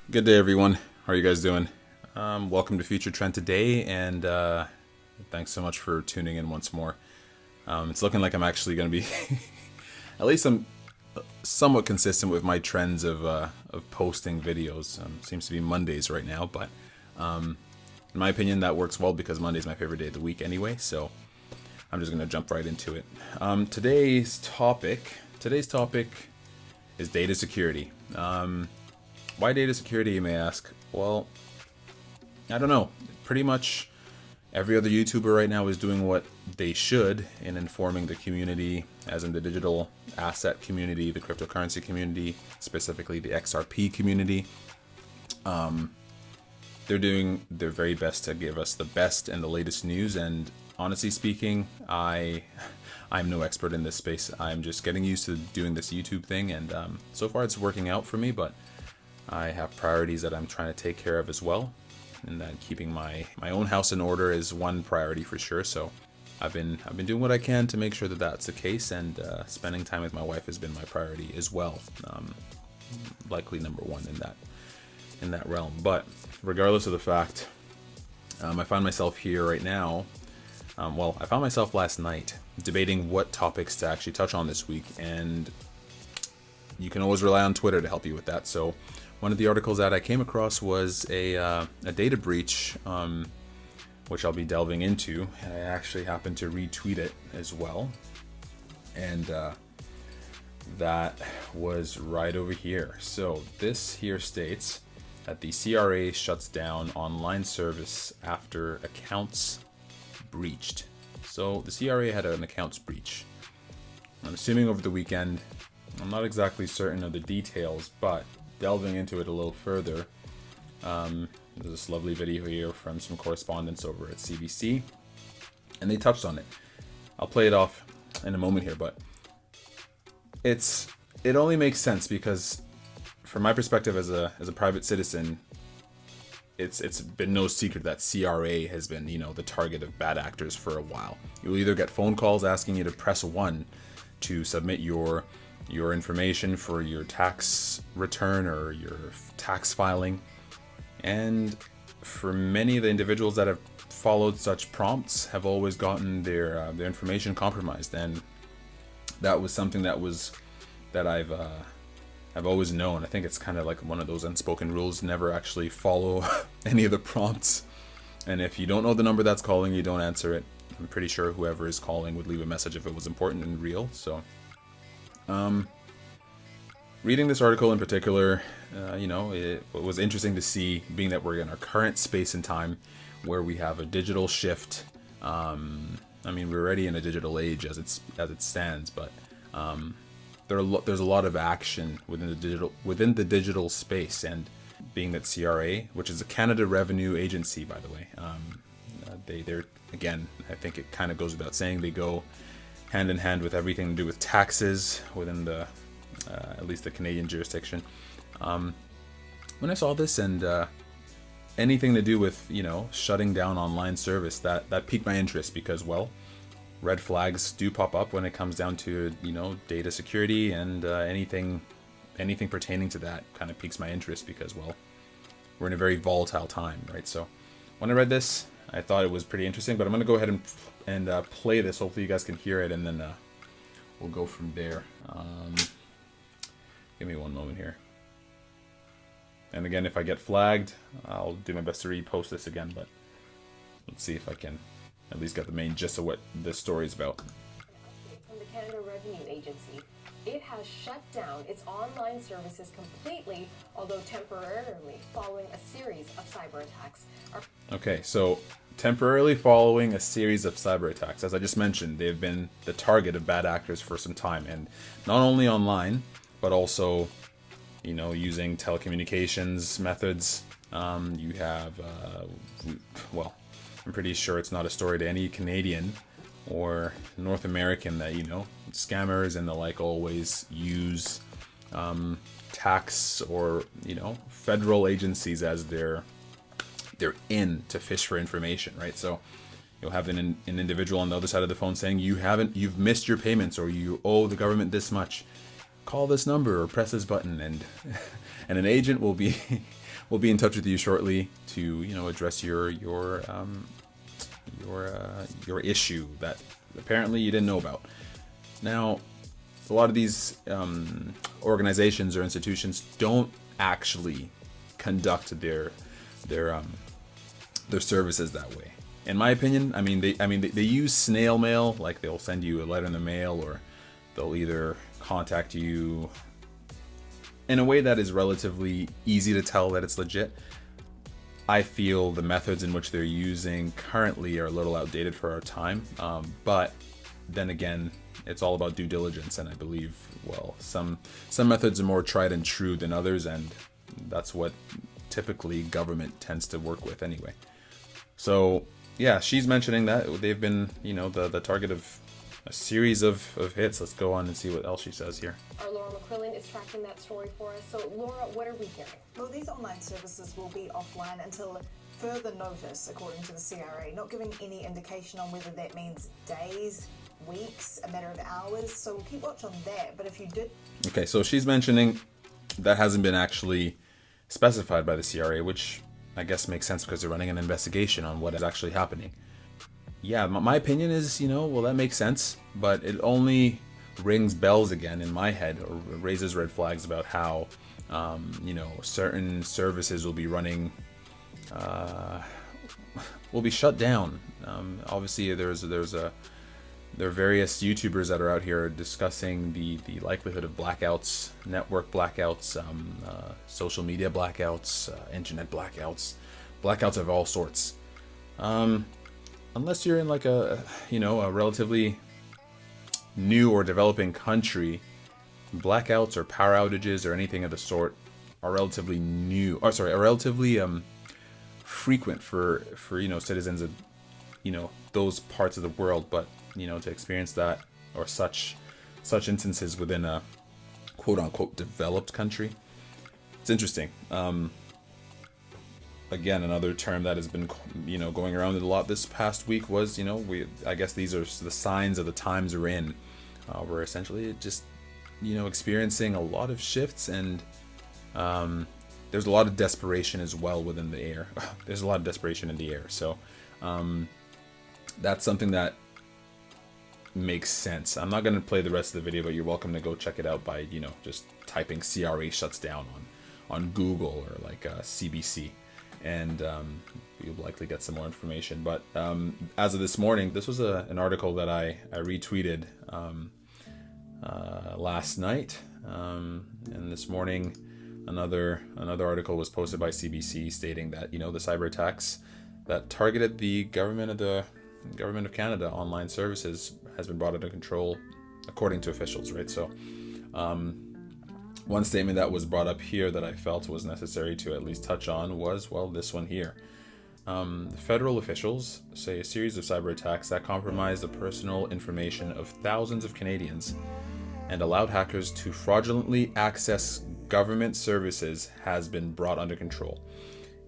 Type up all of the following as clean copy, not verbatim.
Good day, everyone. How are you guys doing? Welcome to Future Trend today, and thanks so much for tuning in once more. It's looking like I'm actually going to be, at least I'm somewhat consistent with my trends of posting videos. Seems to be Mondays right now, but in my opinion, that works well because Monday's my favorite day of the week anyway. So I'm just going to jump right into it. Today's topic is data security. Why data security, you may ask? Well, I don't know. Pretty much every other YouTuber right now is doing what they should in informing the community, as in the digital asset community, the cryptocurrency community, specifically the XRP community. They're doing their very best to give us the best and the latest news. And honestly speaking, I'm no expert in this space. I'm just getting used to doing this YouTube thing, and so far it's working out for me, but I have priorities that I'm trying to take care of as well, and that keeping my own house in order is one priority for sure. So I've been doing what I can to make sure that that's the case, and spending time with my wife has been my priority as well. Likely number one in that realm. But regardless of the fact, I find myself here right now. I found myself last night debating what topics to actually touch on this week, and you can always rely on Twitter to help you with that. So one of the articles that I came across was a data breach, which I'll be delving into. And I actually happened to retweet it as well. And that was right over here. So this here states that the CRA shuts down online service after accounts breached. So the CRA had an accounts breach. I'm assuming over the weekend. I'm not exactly certain of the details, but delving into it a little further, there's this lovely video here from some correspondents over at CBC, and they touched on it. I'll play it off in a moment here, but it only makes sense because, from my perspective as a private citizen, it's been no secret that CRA has been the target of bad actors for a while. You'll either get phone calls asking you to press 1 to submit your information for your tax return or your tax filing. And for many of the individuals that have followed such prompts have always gotten their information compromised. And that was something that I've always known. I think it's kind of like one of those unspoken rules: never actually follow any of the prompts. And if you don't know the number that's calling, you don't answer it. I'm pretty sure whoever is calling would leave a message if it was important and real. So reading this article in particular, it was interesting to see, being that we're in our current space and time where we have a digital shift. We're already in a digital age as it stands, but there's a lot of action within the digital space. And being that CRA, which is a Canada Revenue Agency, by the way, they're again, I think it kind of goes without saying, they go hand in hand with everything to do with taxes within the at least the Canadian jurisdiction. When I saw this and anything to do with shutting down online service, that piqued my interest because, well, red flags do pop up when it comes down to data security, and anything pertaining to that kind of piques my interest because, well, we're in a very volatile time, right? So when I read this, I thought it was pretty interesting, but I'm going to go ahead and play this. Hopefully you guys can hear it, and then we'll go from there. Give me one moment here. And again, if I get flagged, I'll do my best to repost this again, but let's see if I can at least get the main gist of what this story is about. From the Canada Revenue Agency, it has shut down its online services completely, although temporarily, following a series of cyber attacks. Okay, so temporarily following a series of cyber attacks. As I just mentioned, they've been the target of bad actors for some time, and not only online, but also, using telecommunications methods. You have, I'm pretty sure it's not a story to any Canadian or North American that, scammers and the like always use tax or, federal agencies as their in to fish for information, right? So you'll have an individual on the other side of the phone saying you've missed your payments, or you owe the government this much. Call this number or press this button, and an agent will be we'll be in touch with you shortly to address your issue that apparently you didn't know about. Now, a lot of these organizations or institutions don't actually conduct their services that way. In my opinion, they use snail mail, like they'll send you a letter in the mail, or they'll either contact you in a way that is relatively easy to tell that it's legit. I feel the methods in which they're using currently are a little outdated for our time, but then again, it's all about due diligence, and I believe, well, some methods are more tried and true than others, and that's what typically government tends to work with anyway. So yeah, she's mentioning that they've been, the target of a series of hits. Let's go on and see what else she says here. Our Laura McQuillan is tracking that story for us. So Laura, what are we hearing? Well, these online services will be offline until further notice, according to the CRA, not giving any indication on whether that means days, weeks, a matter of hours. So we'll keep watch on that. But if you did... Okay, so she's mentioning that hasn't been actually specified by the CRA, which I guess makes sense because they're running an investigation on what is actually happening. Yeah, my opinion is, well, that makes sense, but it only rings bells again in my head, or raises red flags about how, certain services will be running, will be shut down. Obviously, there are various YouTubers that are out here discussing the likelihood of blackouts, network blackouts, social media blackouts, internet blackouts of all sorts. Unless you're in like a relatively new or developing country, blackouts or power outages or anything of the sort are relatively frequent for citizens of those parts of the world. But to experience that, or such instances within a quote unquote developed country, it's interesting. Again, another term that has been going around a lot this past week was I guess these are the signs of the times we're in. We're essentially just experiencing a lot of shifts, and there's a lot of desperation as well within the air. There's a lot of desperation in the air, so that's something that makes sense. I'm not going to play the rest of the video, but you're welcome to go check it out by just typing CRA shuts down on Google or like CBC, and you'll likely get some more information. But as of this morning, this was an article that I retweeted last night, and this morning another article was posted by CBC stating that the cyber attacks that targeted the government of Canada online services has been brought under control, according to officials, right? So one statement that was brought up here that I felt was necessary to at least touch on was, well, this one here. Federal officials say a series of cyber attacks that compromised the personal information of thousands of Canadians and allowed hackers to fraudulently access government services has been brought under control.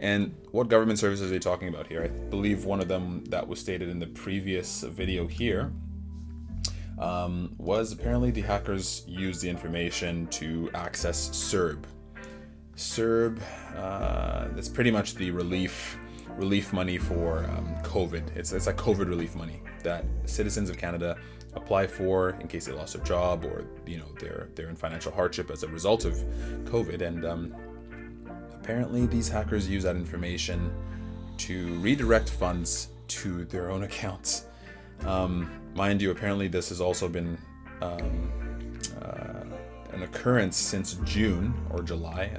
And what government services are they talking about here? I believe one of them that was stated in the previous video here was apparently the hackers used the information to access CERB. CERB, that's pretty much the relief money for COVID. It's like COVID relief money that citizens of Canada apply for in case they lost their job, or they're in financial hardship as a result of COVID. And apparently these hackers use that information to redirect funds to their own accounts. Mind you, apparently this has also been an occurrence since June or July,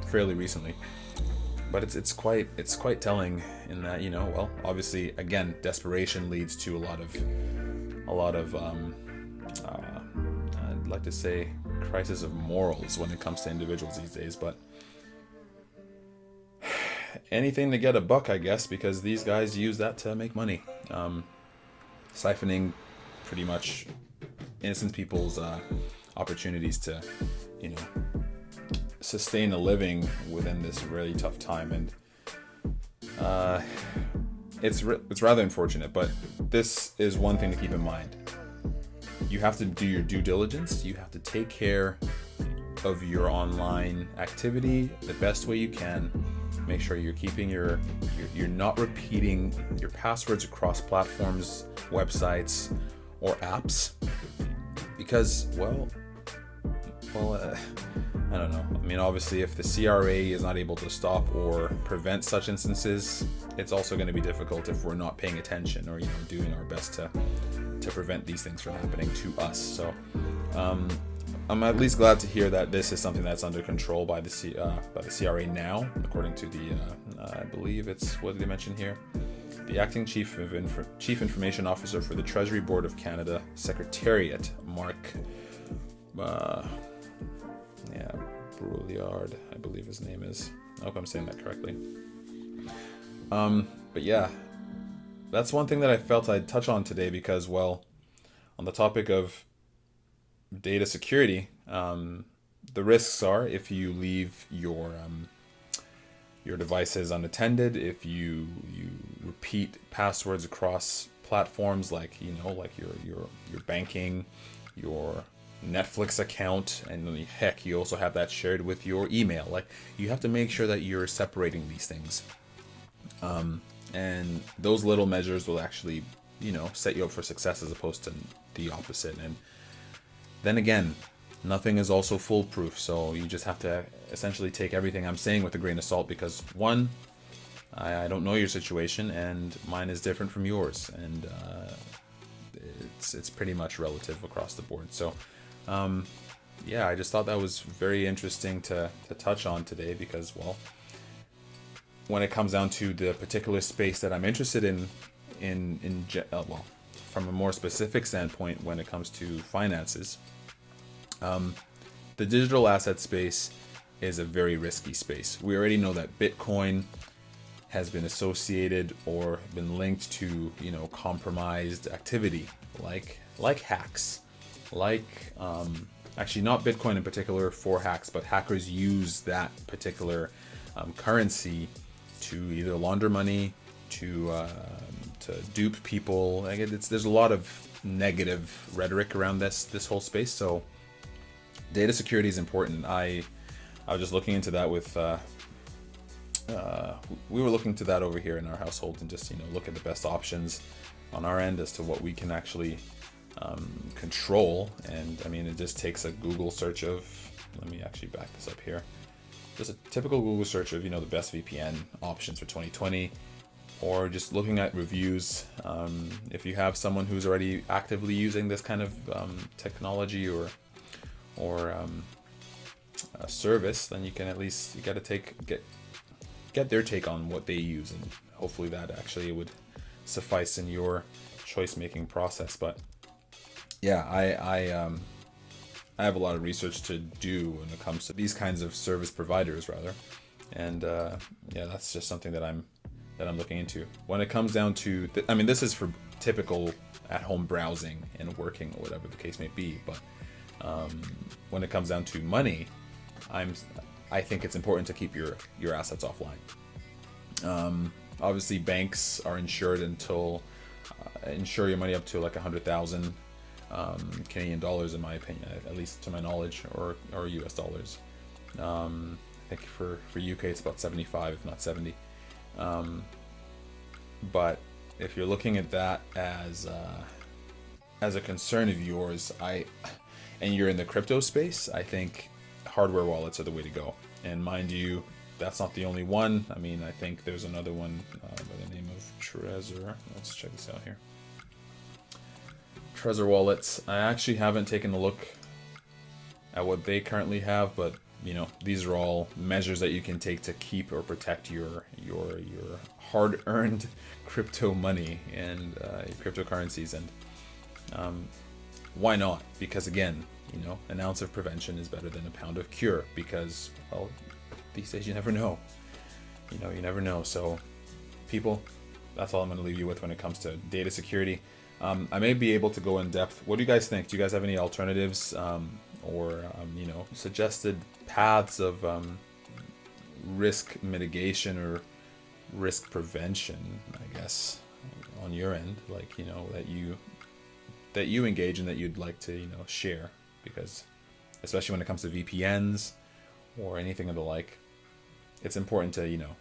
fairly recently. But it's quite telling in that well, obviously, again, desperation leads to a lot of I'd like to say crisis of morals when it comes to individuals these days. But anything to get a buck, I guess, because these guys use that to make money, siphoning pretty much innocent people's opportunities to sustain a living within this really tough time. And it's rather unfortunate, but this is one thing to keep in mind. You have to do your due diligence. You have to take care of your online activity the best way you can. Make sure you're keeping you're not repeating your passwords across platforms, websites, or apps, because I don't know. I mean, obviously, if the CRA is not able to stop or prevent such instances, it's also going to be difficult if we're not paying attention or doing our best to prevent these things from happening to us. So I'm at least glad to hear that this is something that's under control by the CRA now, according to the I believe it's, what did they mention here? The acting Chief Information Officer for the Treasury Board of Canada Secretariat, Mark Brouillard, I believe his name is. I hope I'm saying that correctly. But yeah, that's one thing that I felt I'd touch on today because, well, on the topic of data security, the risks are if you leave your devices unattended, if you repeat passwords across platforms like your banking, your Netflix account, and heck, you also have that shared with your email. Like, you have to make sure that you're separating these things, and those little measures will actually set you up for success as opposed to the opposite. And then again, nothing is also foolproof, so you just have to essentially take everything I'm saying with a grain of salt, because one, I don't know your situation, and mine is different from yours, and it's pretty much relative across the board. So yeah, I just thought that was very interesting to touch on today, because, well, when it comes down to the particular space that I'm interested in from a more specific standpoint, when it comes to finances, the digital asset space is a very risky space. We already know that Bitcoin has been associated or been linked to compromised activity, like hacks, actually not Bitcoin in particular for hacks, but hackers use that particular currency to either launder money, to dupe people. There's a lot of negative rhetoric around this whole space. So data security is important. I was just looking into that with we were looking to that over here in our household, and just look at the best options on our end as to what we can actually control. And I mean, it just takes a Google search of, let me actually back this up here, just a typical Google search of the best VPN options for 2020, or just looking at reviews. If you have someone who's already actively using this kind of technology or a service, then you can at least get their take on what they use, and hopefully that actually would suffice in your choice making process. But yeah, I have a lot of research to do when it comes to these kinds of service providers, rather, and yeah, that's just something that I'm looking into. When it comes down to, this is for typical at-home browsing and working or whatever the case may be, but when it comes down to money, I think it's important to keep your assets offline. Obviously, banks are insured until insure your money up to like 100,000 Canadian dollars, in my opinion, at least to my knowledge, or US dollars. I think for UK it's about 75, if not 70. But if you're looking at that as a concern of yours, and you're in the crypto space, I think hardware wallets are the way to go. And mind you, that's not the only one. I mean, I think there's another one by the name of Trezor. Let's check this out here. Trezor wallets. I actually haven't taken a look at what they currently have, but these are all measures that you can take to keep or protect your hard-earned crypto money and cryptocurrencies. And why not? Because again, an ounce of prevention is better than a pound of cure, because, well, these days you never know. You never know. So people, that's all I'm going to leave you with when it comes to data security. I may be able to go in depth. What do you guys think? Do you guys have any alternatives or suggested paths of risk mitigation or risk prevention, I guess, on your end, like, that you engage in, that you'd like to share? Because especially when it comes to VPNs or anything of the like, it's important to, you know,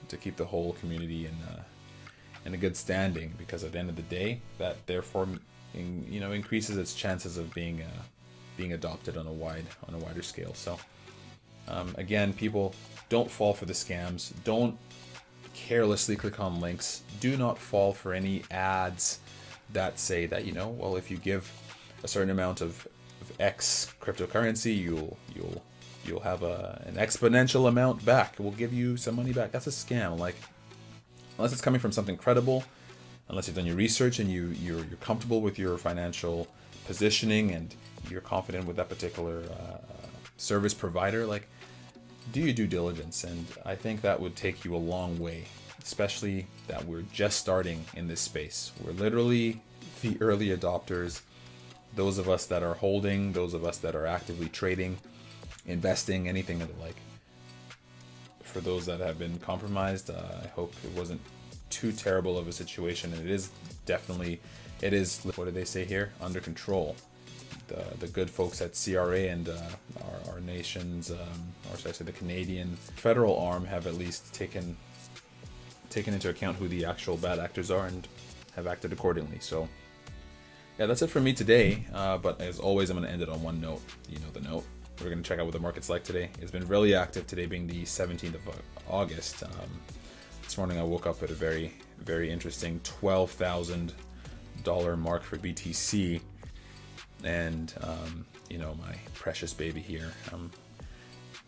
to keep the whole community in a good standing, because at the end of the day, that therefore, you know, increases its chances of being adopted on a wider scale. So again, people, don't fall for the scams. Don't carelessly click on links. Do not fall for any ads that say that, you know, well, if you give a certain amount of X cryptocurrency, you'll have an exponential amount back. We'll give you some money back. That's a scam. Like, unless it's coming from something credible, unless you've done your research and you're comfortable with your financial positioning and you're confident with that particular service provider, like, do your due diligence. And I think that would take you a long way, especially that we're just starting in this space. We're literally the early adopters. Those of us that are holding, those of us that are actively trading, investing, anything of the like. For those that have been compromised, I hope it wasn't too terrible of a situation. And it is definitely, what do they say here? Under control. The good folks at CRA and our nation's, or should I say the Canadian federal arm, have at least taken into account who the actual bad actors are and have acted accordingly. So yeah, that's it for me today. But as always, I'm going to end it on one note. You know the note. We're going to check out what the market's like today. It's been really active today, being the 17th of August. This morning I woke up at a very, very interesting $12,000 mark for BTC. And, you know, my precious baby here. I'm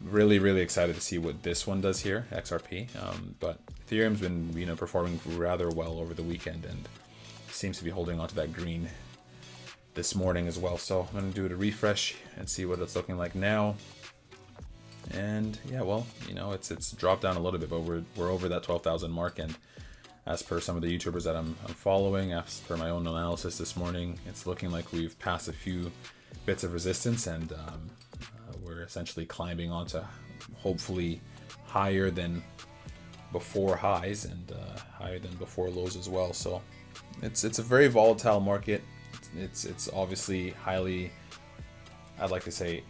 really, really excited to see what this one does here, XRP. But Ethereum's been, you know, performing rather well over the weekend and seems to be holding on to that green this morning as well. So I'm going to do a refresh and see what it's looking like now. And yeah, well, you know, it's dropped down a little bit, but we're over that 12,000 mark. And as per some of the YouTubers that I'm following, as per my own analysis this morning, it's looking like we've passed a few bits of resistance, and we're essentially climbing onto hopefully higher than before highs and higher than before lows as well. So it's a very volatile market. It's obviously highly, I'd like to say,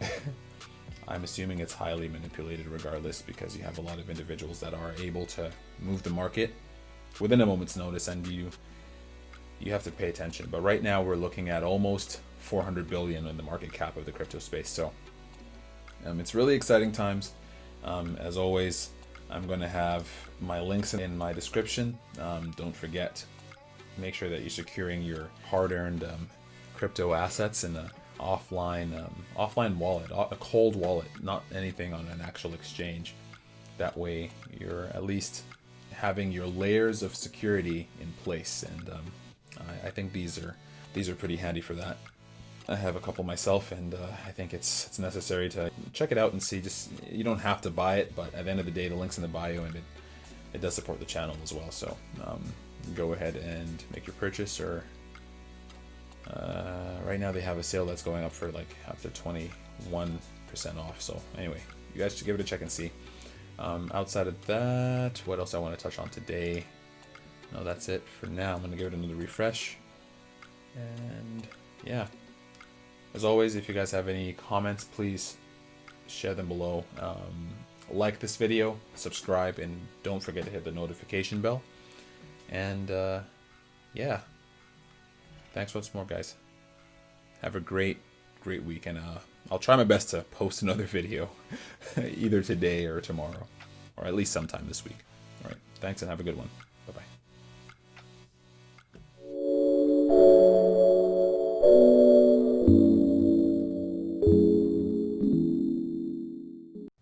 I'm assuming it's highly manipulated regardless, because you have a lot of individuals that are able to move the market within a moment's notice, and you have to pay attention. But right now we're looking at almost 400 billion in the market cap of the crypto space. So it's really exciting times. As always, I'm going to have my links in my description. Don't forget, make sure that you're securing your hard-earned crypto assets in an offline wallet, a cold wallet, not anything on an actual exchange. That way you're at least having your layers of security in place, and I think these are pretty handy for that. I have a couple myself, and I think it's necessary to check it out and see. Just, you don't have to buy it, but at the end of the day, the link's in the bio, and it does support the channel as well. So go ahead and make your purchase. Or right now they have a sale that's going up for like up to 21% off. So anyway, you guys should give it a check and see. Outside of that, what else I want to touch on today? No, that's it for now. I'm going to give it another refresh. And yeah, as always, if you guys have any comments, please share them below. Like this video, subscribe, and don't forget to hit the notification bell. And yeah, thanks once more, guys. Have a great week, and I'll try my best to post another video either today or tomorrow, or at least sometime this week. All right, thanks, and have a good one.